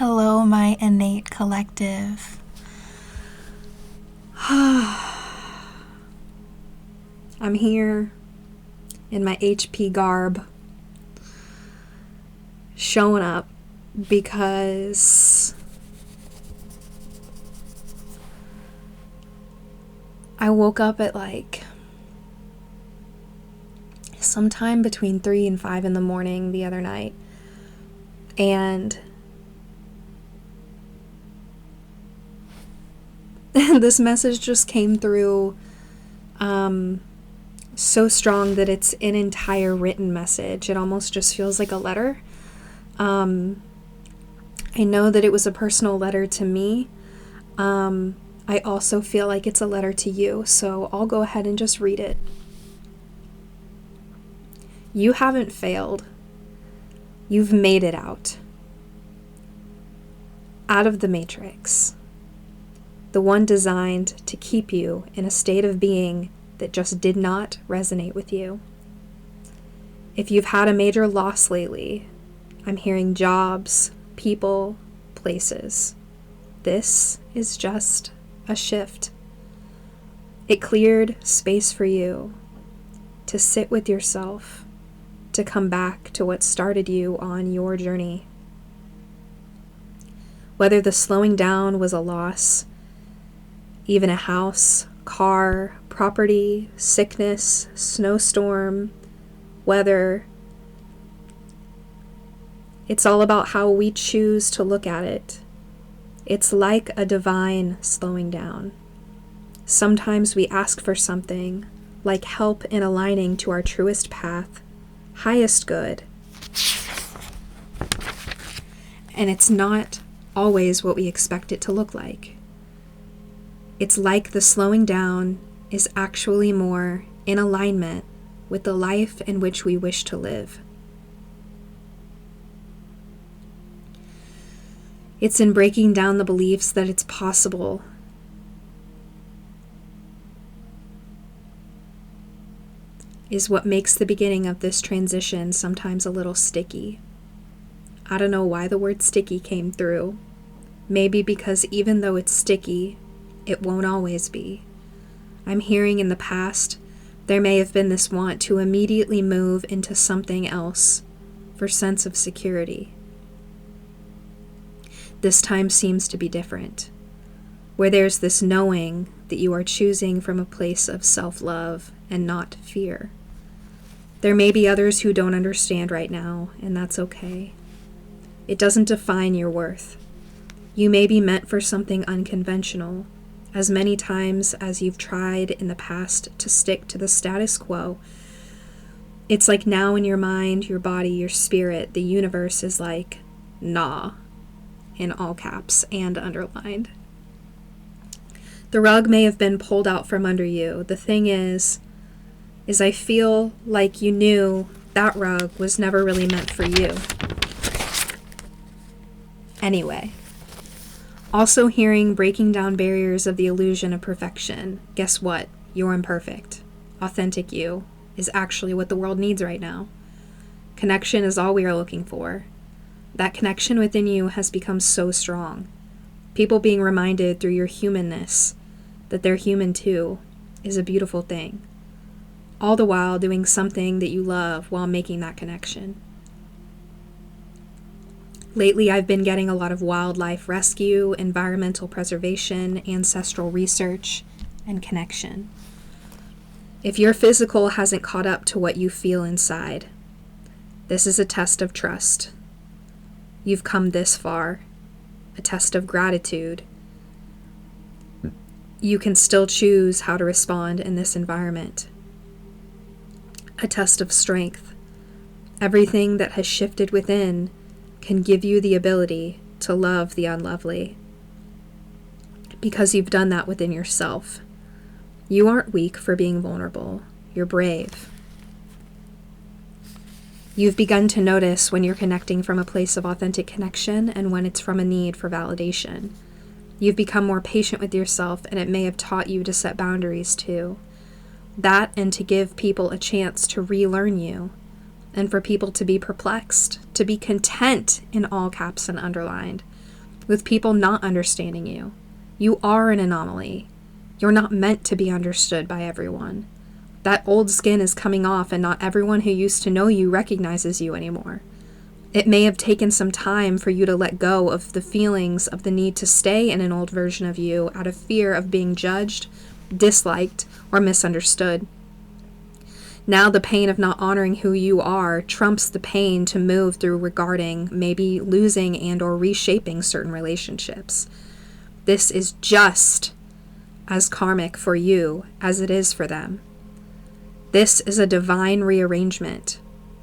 Hello, my innate collective. I'm here in my HP garb, showing up because I woke up at sometime between 3 and 5 in the morning the other night, and this message just came through so strong that it's an entire written message. It almost just feels like a letter. I know that it was a personal letter to me. I also feel like it's a letter to you, so I'll go ahead and just read it. You haven't failed. You've made it out of the matrix. The one designed to keep you in a state of being that just did not resonate with you. If you've had a major loss lately, I'm hearing jobs, people, places. This is just a shift. It cleared space for you to sit with yourself, to come back to what started you on your journey. Whether the slowing down was a loss, even a house, car, property, sickness, snowstorm, weather. It's all about how we choose to look at it. It's like a divine slowing down. Sometimes we ask for something, like help in aligning to our truest path, highest good. And it's not always what we expect it to look like. It's like the slowing down is actually more in alignment with the life in which we wish to live. It's in breaking down the beliefs that it's possible. Is what makes the beginning of this transition sometimes a little sticky. I don't know why the word sticky came through. Maybe because even though it's sticky, it won't always be. I'm hearing in the past, there may have been this want to immediately move into something else for sense of security. This time seems to be different, where there's this knowing that you are choosing from a place of self-love and not fear. There may be others who don't understand right now, and that's okay. It doesn't define your worth. You may be meant for something unconventional. As many times as you've tried in the past to stick to the status quo, it's like now in your mind, your body, your spirit, the universe is like, nah, in all caps and underlined. The rug may have been pulled out from under you. The thing is I feel like you knew that rug was never really meant for you. Anyway. Also hearing breaking down barriers of the illusion of perfection. Guess what? You're imperfect. Authentic you is actually what the world needs right now. Connection is all we are looking for. That connection within you has become so strong. People being reminded through your human-ness that they're human too is a beautiful thing. All the while doing something that you love while making that connection. Lately, I've been getting a lot of wildlife rescue, environmental preservation, ancestral research, and connection. If your physical hasn't caught up to what you feel inside, this is a test of trust. You've come this far, a test of gratitude. You can still choose how to respond in this environment. A test of strength. Everything that has shifted within can give you the ability to love the unlovely. Because you've done that within yourself. You aren't weak for being vulnerable. You're brave. You've begun to notice when you're connecting from a place of authentic connection and when it's from a need for validation. You've become more patient with yourself, and it may have taught you to set boundaries too. That, and to give people a chance to relearn you, and for people to be perplexed, to be content in all caps and underlined, with people not understanding you. You are an anomaly. You're not meant to be understood by everyone. That old skin is coming off, and not everyone who used to know you recognizes you anymore. It may have taken some time for you to let go of the feelings of the need to stay in an old version of you out of fear of being judged, disliked, or misunderstood. Now the pain of not honoring who you are trumps the pain to move through regarding, maybe losing and or reshaping certain relationships. This is just as karmic for you as it is for them. This is a divine rearrangement,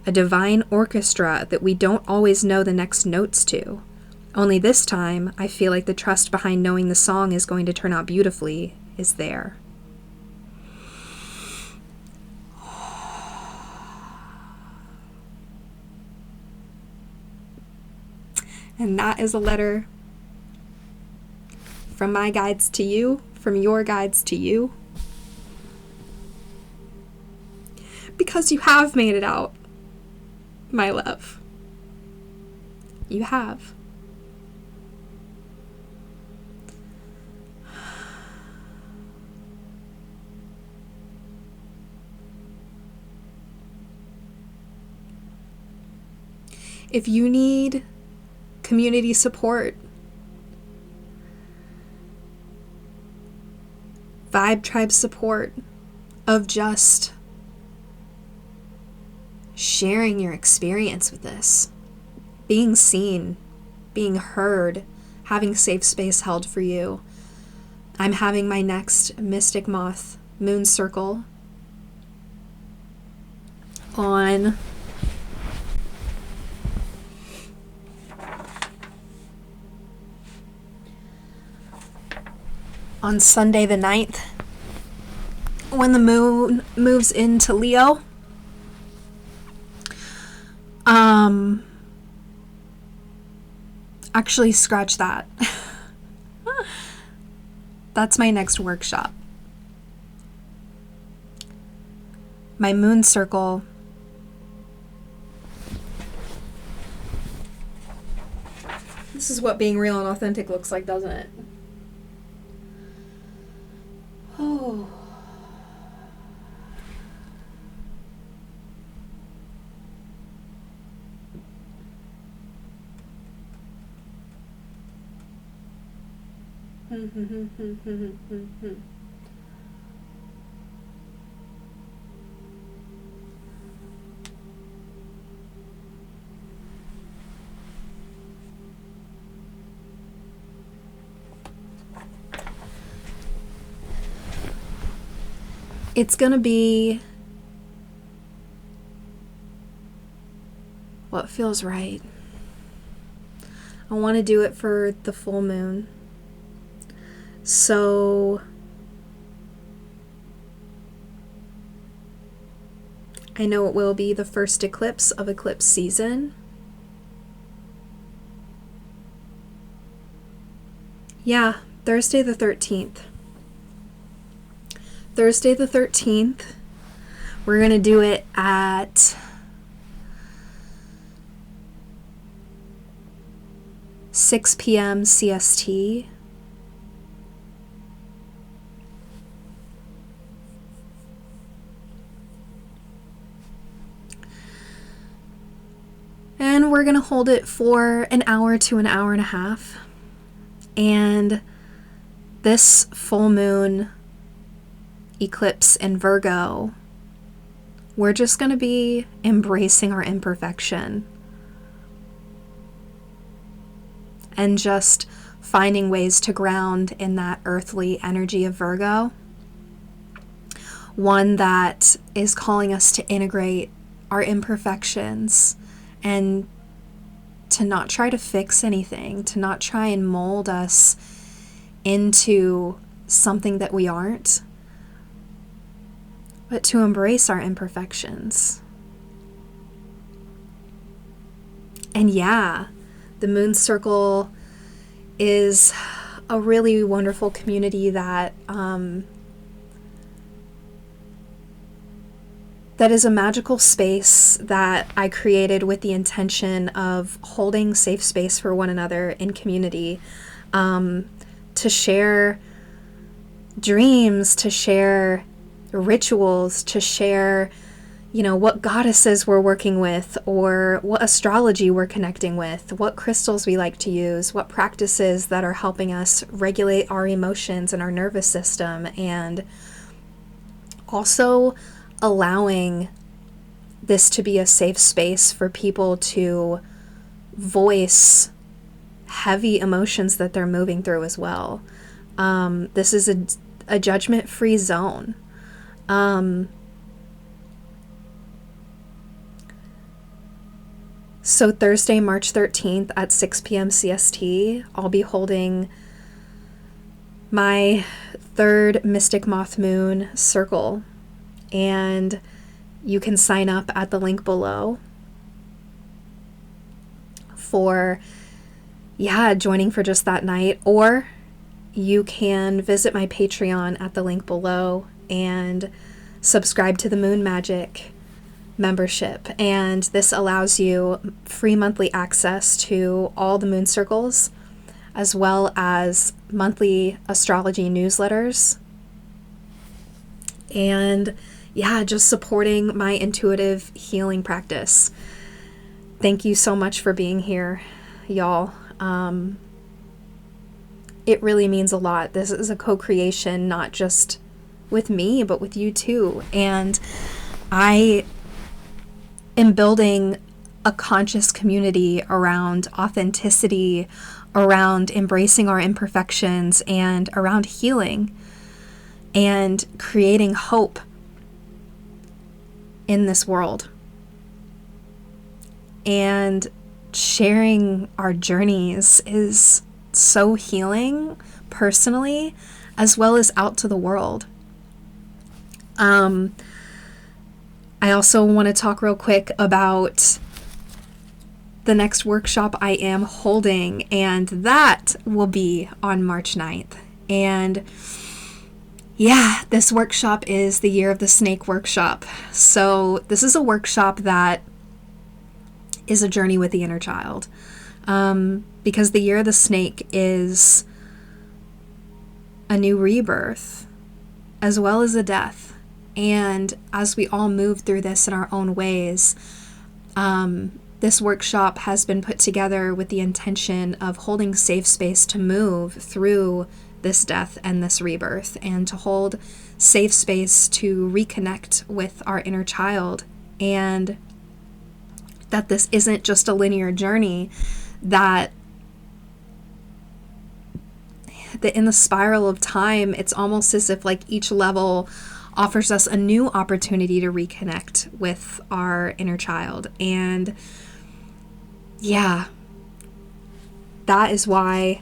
a divine orchestra that we don't always know the next notes to. Only this time, I feel like the trust behind knowing the song is going to turn out beautifully is there. And that is a letter from my guides to you, from your guides to you. Because you have made it out, my love. You have. If you need community support, vibe tribe support of just sharing your experience with this, being seen, being heard, having safe space held for you. I'm having my next Mystic Moth Moon Circle on Sunday the 9th, when the moon moves into Leo. Actually, scratch that. That's my next workshop. My moon circle this is what being real and authentic looks like, doesn't it? Oh. It's gonna be what feels right. I want to do it for the full moon. So I know it will be the first eclipse of eclipse season. Yeah, Thursday the 13th. Thursday the 13th. We're going to do it at 6 p.m. CST. And we're going to hold it for an hour to an hour and a half. And this full moon eclipse in Virgo, we're just going to be embracing our imperfection and just finding ways to ground in that earthly energy of Virgo. One that is calling us to integrate our imperfections and to not try to fix anything, to not try and mold us into something that we aren't, but to embrace our imperfections. And yeah, the Moon Circle is a really wonderful that that is a magical space that I created with the intention of holding safe space for one another in community, to share dreams, to share rituals, to share, what goddesses we're working with, or what astrology we're connecting with, what crystals we like to use, what practices that are helping us regulate our emotions and our nervous system, and also allowing this to be a safe space for people to voice heavy emotions that they're moving through as well. This is a judgment-free zone. So Thursday, March 13th at 6 p.m. CST, I'll be holding my third Mystic Moth Moon circle, and you can sign up at the link below for, joining for just that night, or you can visit my Patreon at the link below and subscribe to the Moon Magic membership. And this allows you free monthly access to all the moon circles, as well as monthly astrology newsletters. And just supporting my intuitive healing practice. Thank you so much for being here, y'all. It really means a lot. This is a co-creation, not just with me, but with you too. And I am building a conscious community around authenticity, around embracing our imperfections, and around healing and creating hope in this world. And sharing our journeys is so healing personally, as well as out to the world. I also want to talk real quick about the next workshop I am holding, and that will be on March 9th. And this workshop is the Year of the Snake workshop. So this is a workshop that is a journey with the inner child. Because the Year of the Snake is a new rebirth, as well as a death. And as we all move through this in our own ways, this workshop has been put together with the intention of holding safe space to move through this death and this rebirth, and to hold safe space to reconnect with our inner child, and that this isn't just a linear journey, that in the spiral of time, it's almost as if each level offers us a new opportunity to reconnect with our inner child. And that is why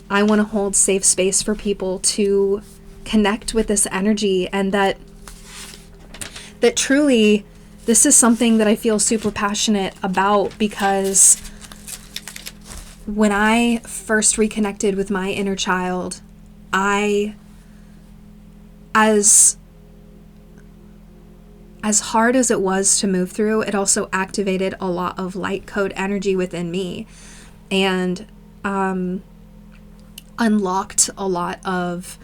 I want to hold safe space for people to connect with this energy, and that truly this is something that I feel super passionate about, because when I first reconnected with my inner child, as hard as it was to move through, it also activated a lot of light code energy within me, and unlocked a lot of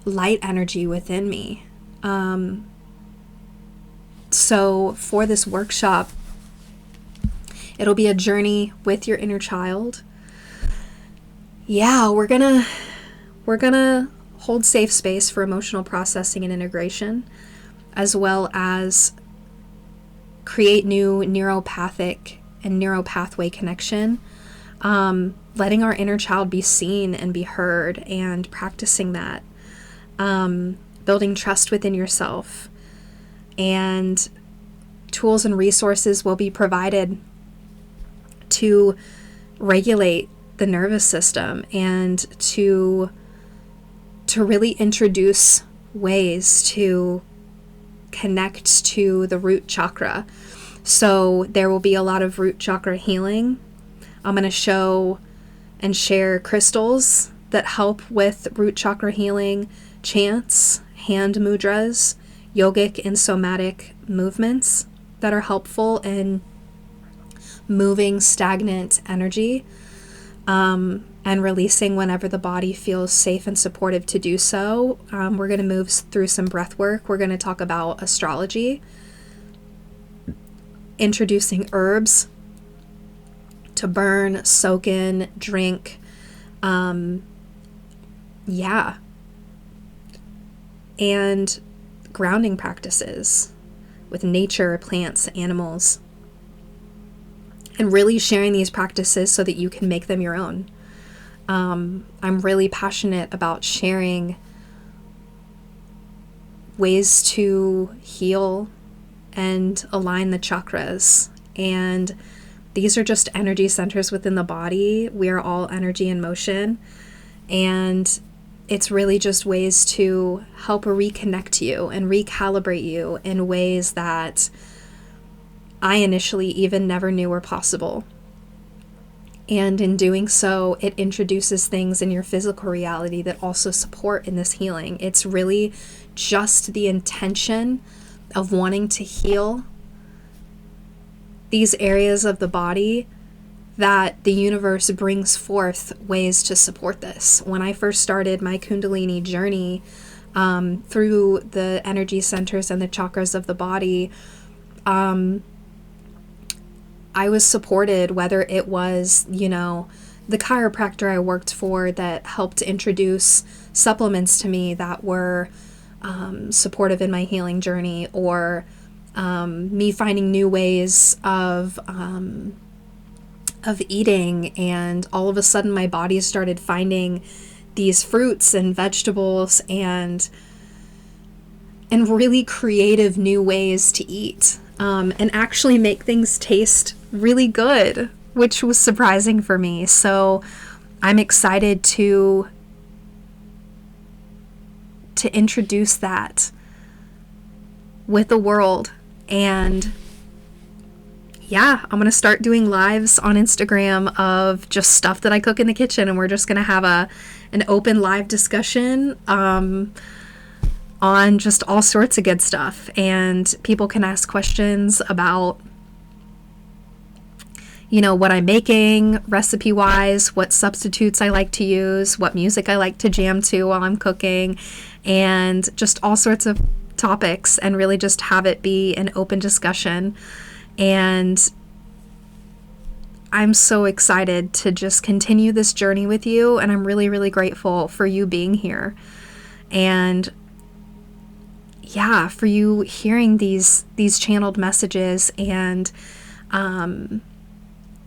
light energy within me. So for this workshop, it'll be a journey with your inner child. We're gonna hold safe space for emotional processing and integration, as well as create new neuropathic and neuropathway connection, letting our inner child be seen and be heard, and practicing that, building trust within yourself. And tools and resources will be provided to regulate the nervous system, and to really introduce ways to connect to the root chakra. So there will be a lot of root chakra healing. I'm going to show and share crystals that help with root chakra healing, chants, hand mudras, yogic and somatic movements that are helpful in moving stagnant energy, and releasing whenever the body feels safe and supportive to do so. We're going to move through some breath work. We're going to talk about astrology, introducing herbs to burn, soak in, drink. And grounding practices with nature, plants, animals. And really sharing these practices so that you can make them your own. I'm really passionate about sharing ways to heal and align the chakras. And these are just energy centers within the body. We are all energy in motion. And it's really just ways to help reconnect you and recalibrate you in ways that I initially even never knew were possible. And in doing so, it introduces things in your physical reality that also support in this healing. It's really just the intention of wanting to heal these areas of the body that the universe brings forth ways to support this. When I first started my Kundalini journey through the energy centers and the chakras of the body, I was supported, whether it was, the chiropractor I worked for that helped introduce supplements to me that were supportive in my healing journey, or me finding new ways of eating, and all of a sudden my body started finding these fruits and vegetables and really creative new ways to eat, and actually make things taste really good, which was surprising for me. So I'm excited to introduce that with the world. And I'm going to start doing lives on Instagram of just stuff that I cook in the kitchen, and we're just going to have an open live discussion on just all sorts of good stuff. And people can ask questions about what I'm making recipe-wise, what substitutes I like to use, what music I like to jam to while I'm cooking, and just all sorts of topics, and really just have it be an open discussion. And I'm so excited to just continue this journey with you, and I'm really, really grateful for you being here. And for you hearing these channeled messages, and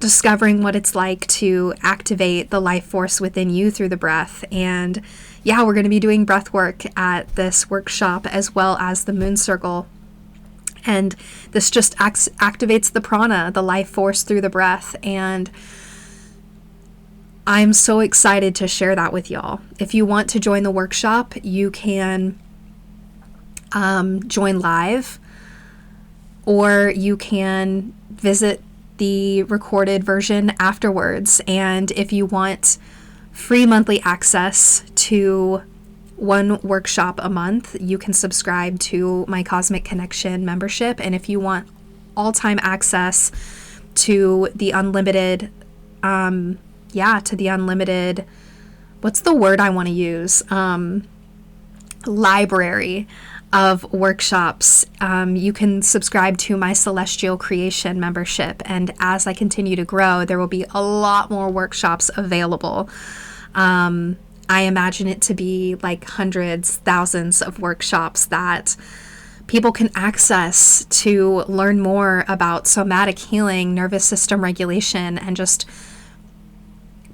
discovering what it's like to activate the life force within you through the breath. And we're going to be doing breath work at this workshop, as well as the moon circle. And this just activates the prana, the life force, through the breath. And I'm so excited to share that with y'all. If you want to join the workshop, you can join live, or you can visit the recorded version afterwards. And if you want free monthly access to one workshop a month, you can subscribe to my Cosmic Connection membership. And if you want all-time access to the unlimited, what's the word I want to use? Library of workshops, you can subscribe to my Celestial Creation membership. And as I continue to grow, there will be a lot more workshops available. I imagine it to be like hundreds, thousands of workshops that people can access to learn more about somatic healing, nervous system regulation, and just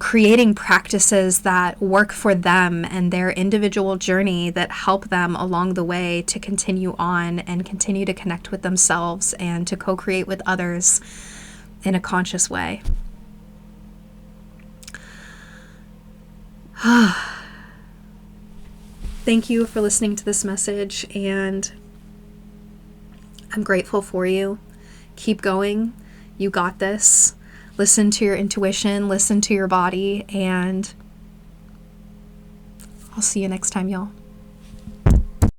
creating practices that work for them and their individual journey, that help them along the way to continue on and continue to connect with themselves and to co-create with others in a conscious way. Thank you for listening to this message, and I'm grateful for you. Keep going. You got this. Listen to your intuition, listen to your body, and I'll see you next time, y'all.